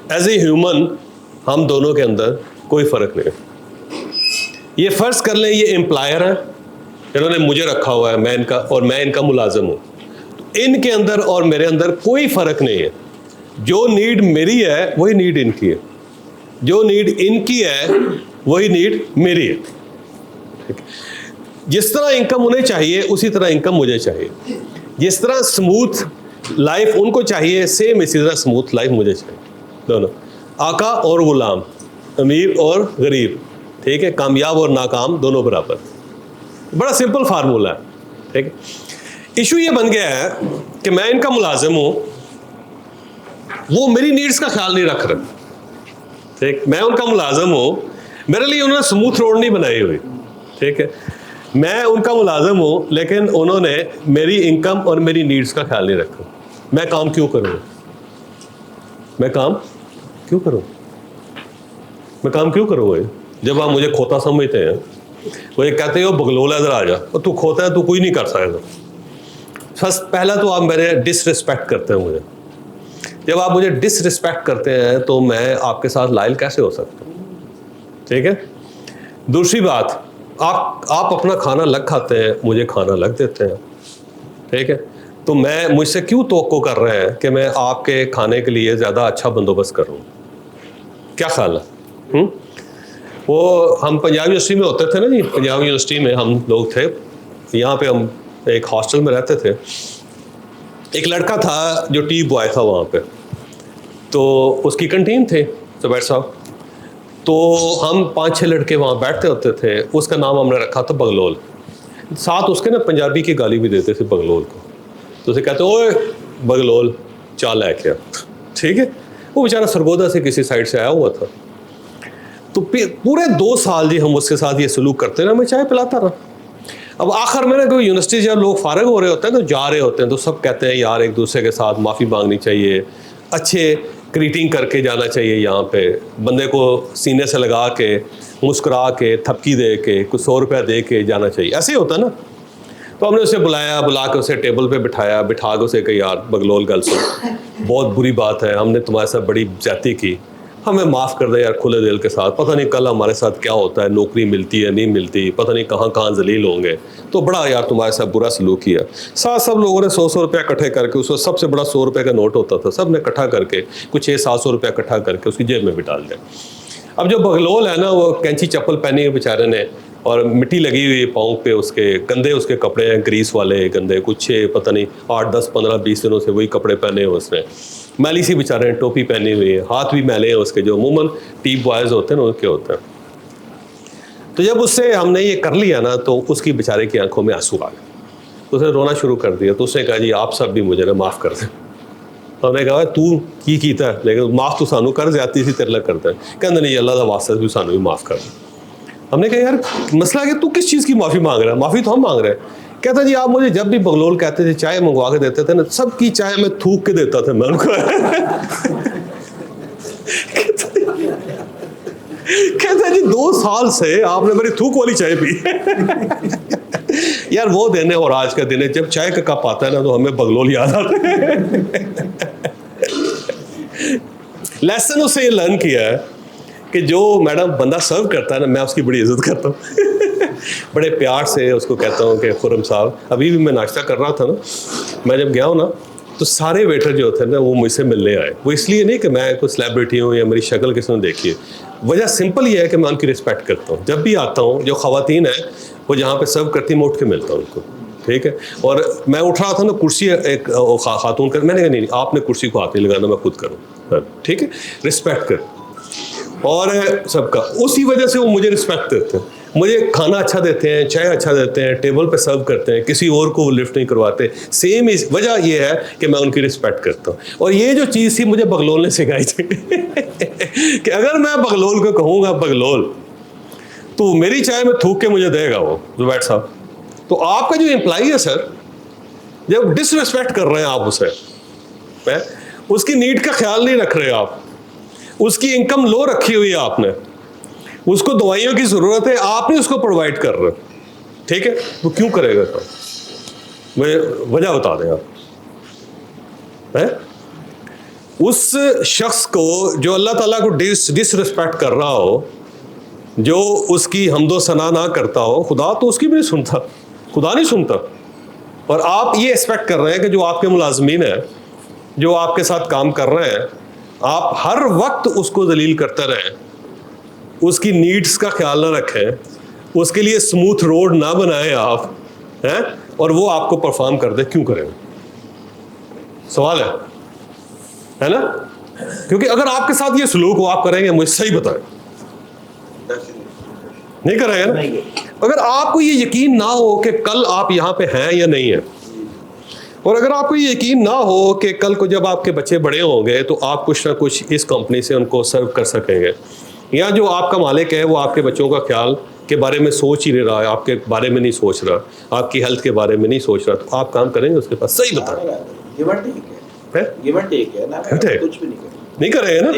As a human ہم دونوں کے اندر کوئی فرق نہیں ہے. یہ فرض کر لیں یہ امپلائر ہیں, انہوں نے مجھے رکھا ہوا ہے, میں ان کا ملازم ہوں. ان کے اندر اور میرے اندر کوئی فرق نہیں ہے. جو نیڈ میری ہے وہی نیڈ ان کی ہے, جو نیڈ ان کی ہے وہی نیڈ میری ہے. جس طرح انکم انہیں چاہیے اسی طرح انکم مجھے چاہیے. جس طرح اسموتھ لائف ان کو چاہیے سیم اسی طرح اسموتھ لائف مجھے چاہیے. دونوں آقا اور غلام, امیر اور غریب, ٹھیک ہے, کامیاب اور ناکام دونوں برابر. بڑا سمپل فارمولہ ہے. ٹھیک ہے. ایشو یہ بن گیا ہے کہ میں ان کا ملازم ہوں, وہ میری نیڈز کا خیال نہیں رکھ رہے. ٹھیک, میں ان کا ملازم ہوں, میرے لیے انہوں نے اسموتھ روڈ نہیں بنائی ہوئی. ٹھیک ہے, میں ان کا ملازم ہوں لیکن انہوں نے میری انکم اور میری نیڈز کا خیال نہیں رکھا. میں کام کیوں کروں, میں کام کیوں کروں, میں کام کیوں کروں گا جب آپ مجھے کھوتا سمجھتے ہیں. وہ یہ کہتے ہیں وہ بگلول ہے, ادھر آ جا, اور تو کھوتا ہے, تو کوئی نہیں کر سکتا. پہلا تو آپ میرے ڈس رسپیکٹ کرتے ہیں مجھے. جب آپ مجھے ڈس رسپیکٹ کرتے ہیں تو میں آپ کے ساتھ لائل کیسے ہو سکتا ہوں. ٹھیک ہے. دوسری بات, آپ اپنا کھانا الگ کھاتے ہیں, مجھے کھانا الگ دیتے ہیں. ٹھیک ہے. تو مجھ سے کیوں توقع کر رہے ہیں کہ میں آپ کے کھانے کے لیے زیادہ اچھا بندوبست کروں. کیا خیال ہے؟ وہ ہم پنجاب یونیورسٹی میں ہوتے تھے نا جی, پنجاب یونیورسٹی میں ہم لوگ تھے, یہاں پہ ہم ایک ہاسٹل میں رہتے تھے. ایک لڑکا تھا جو ٹی بوائے تھا وہاں پہ, تو اس کی کنٹین تھے زبیر صاحب. تو ہم 5-6 لڑکے وہاں بیٹھتے ہوتے تھے. اس کا نام ہم نے رکھا تھا بگلول. ساتھ اس کے نا پنجابی کی گالی بھی دیتے تھے بگلول کو. تو اسے کہتے اوئے بگلول چال ہے کیا. ٹھیک ہے. وہ بیچارہ سرگودا سے کسی سائڈ سے آیا ہوا تھا. تو پورے 2 سال جی ہم اس کے ساتھ یہ سلوک کرتے رہے, میں چائے پلاتا رہا. اب آخر میں کوئی یونیورسٹی جب لوگ فارغ ہو رہے ہوتے ہیں تو جا رہے ہوتے ہیں, تو سب کہتے ہیں یار ایک دوسرے کے ساتھ معافی مانگنی چاہیے, اچھے گریٹنگ کر کے جانا چاہیے, یہاں پہ بندے کو سینے سے لگا کے مسکرا کے تھپکی دے کے کچھ 100 روپیہ دے کے جانا چاہیے. ایسے ہی ہوتا ہے نا. تو ہم نے اسے بلا کے اسے ٹیبل پہ بٹھا کے اسے کہ یار بگلول گل سن, بہت بری بات ہے, ہم نے تمہارے ساتھ بڑی زیادتی کی, ہمیں معاف کر دے یار کھلے دل کے ساتھ. پتہ نہیں کل ہمارے ساتھ کیا ہوتا ہے, نوکری ملتی ہے نہیں ملتی, پتہ نہیں کہاں ذلیل ہوں گے, تو بڑا یار تمہارے ساتھ برا سلوک کیا. سب لوگوں نے 100 روپیہ اکٹھے کر کے, اس کو سب سے بڑا 100 روپے کا نوٹ ہوتا تھا, سب نے اکٹھا کر کے کچھ 600-700 روپیہ اکٹھا کر کے اس کی جیب میں بھی ڈال دیا. اب جو بگلول ہے نا, وہ کینچی چپل پہنی ہے بیچارے نے, اور مٹی لگی ہوئی پاؤں پہ, اس کے گندے اس کے کپڑے ہیں, گریس والے گندے, کچھ پتہ نہیں 8-10-15-20 دنوں سے وہی کپڑے پہنے ہیں اس نے. میلی سی بیچارے نے ٹوپی پہنی ہوئی ہے, ہاتھ بھی میلے ہیں اس کے, جو عموماً ٹی بوائز ہوتے ہیں نا ان کے ہوتے ہیں. تو جب اس سے ہم نے یہ کر لیا نا تو اس کی بیچارے کی آنکھوں میں آنسو آ گئے, اس نے رونا شروع کر دیا. تو اس نے کہا جی آپ سب بھی مجھے نا معاف کر دیں. ہم نے کہا تو کی کیتا ہے, لیکن معاف تو سانو کر زیادتی سی تیرے لئے کرتا ہے. کہتے نہیں اللہ کا واسطہ بھی سانو بھی معاف کر دیں. ہم نے کہا یار مسئلہ کہ تو کس چیز کی معافی مانگ رہا ہے, معافی تو ہم مانگ رہے ہیں. کہتا جی آپ مجھے جب بھی بگلول کہتے تھے چائے منگوا کے دیتے تھے نا, سب کی چائے میں تھوک کے دیتا تھا میں ان کو. کہتا جی 2 سال سے آپ نے میری تھوک والی چائے پی. یار وہ دن ہے اور آج کا دن ہے, جب چائے کا کپ آتا ہے نا تو ہمیں بگلول یاد آتے ہیں. لیسن اس سے یہ لرن کیا ہے کہ جو میڈم بندہ سرو کرتا ہے نا, میں اس کی بڑی عزت کرتا ہوں. بڑے پیار سے اس کو کہتا ہوں کہ خرم صاحب, ابھی بھی میں ناشتہ کر رہا تھا نا, میں جب گیا ہوں نا تو سارے ویٹر جو ہوتے ہیں نا وہ مجھ سے ملنے آئے. وہ اس لیے نہیں کہ میں کوئی سیلیبریٹی ہوں یا میری شکل کسی نے دیکھی ہے, وجہ سمپل یہ ہے کہ میں ان کی رسپیکٹ کرتا ہوں. جب بھی آتا ہوں, جو خواتین ہیں وہ جہاں پہ سرو کرتی ہیں میں اٹھ کے ملتا ہوں ان کو. ٹھیک ہے. اور میں اٹھ رہا تھا نا, کرسی ایک خاتون کر, میں نے کہا نہیں آپ نے کرسی کو ہاتھ نہیں لگانا, میں خود کروں. ٹھیک ہے. رسپیکٹ کر. اور سب کا اسی وجہ سے وہ مجھے رسپیکٹ دیتے ہیں, مجھے کھانا اچھا دیتے ہیں, چائے اچھا دیتے ہیں, ٹیبل پہ سرو کرتے ہیں, کسی اور کو وہ لفٹ نہیں کرواتے. سیم وجہ یہ ہے کہ میں ان کی رسپیکٹ کرتا ہوں. اور یہ جو چیز تھی مجھے بگلول نے سکھائی تھی کہ اگر میں بگلول کو کہوں گا بگلول, تو میری چائے میں تھوک کے مجھے دے گا وہ زبیر صاحب. تو آپ کا جو امپلائی ہے سر, جب ڈس ریسپیکٹ کر رہے ہیں آپ اسے, اس کی نیڈ کا خیال نہیں رکھ رہے آپ, اس کی انکم لو رکھی ہوئی ہے آپ نے, اس کو دوائیوں کی ضرورت ہے, آپ نہیں اس کو پرووائڈ کر رہے. ٹھیک ہے. وہ کیوں کرے گا کام, مجھے وجہ بتا دیں آپ. اس شخص کو جو اللہ تعالیٰ کو ڈس رسپیکٹ کر رہا ہو, جو اس کی حمد و ثنا نہ کرتا ہو, خدا تو اس کی بھی نہیں سنتا, خدا نہیں سنتا. اور آپ یہ ایکسپیکٹ کر رہے ہیں کہ جو آپ کے ملازمین ہیں, جو آپ کے ساتھ کام کر رہے ہیں, آپ ہر وقت اس کو ذلیل کرتے رہیں, اس کی نیڈس کا خیال نہ رکھیں, اس کے لیے اسموتھ روڈ نہ بنائیں آپ ہیں, اور وہ آپ کو پرفارم کر دے. کیوں کریں؟ سوال ہے نا. کیونکہ اگر آپ کے ساتھ یہ سلوک ہو, آپ کریں گے؟ مجھے صحیح بتائیں, نہیں کریں گے نا. اگر آپ کو یہ یقین نہ ہو کہ کل آپ یہاں پہ ہیں یا نہیں ہیں, اور اگر آپ کو یہ یقین نہ ہو کہ کل کو جب آپ کے بچے بڑے ہوں گے تو آپ کچھ نہ کچھ اس کمپنی سے ان کو سرو کر سکیں گے, یا جو آپ کا مالک ہے وہ آپ کے بچوں کا خیال کے بارے میں سوچ ہی نہیں رہا ہے, آپ کے بارے میں نہیں سوچ رہا, آپ کی ہیلتھ کے بارے میں نہیں سوچ رہا, تو آپ کام کریں گے اس کے پاس؟ صحیح بتائیں. نہیں کریں گے نا.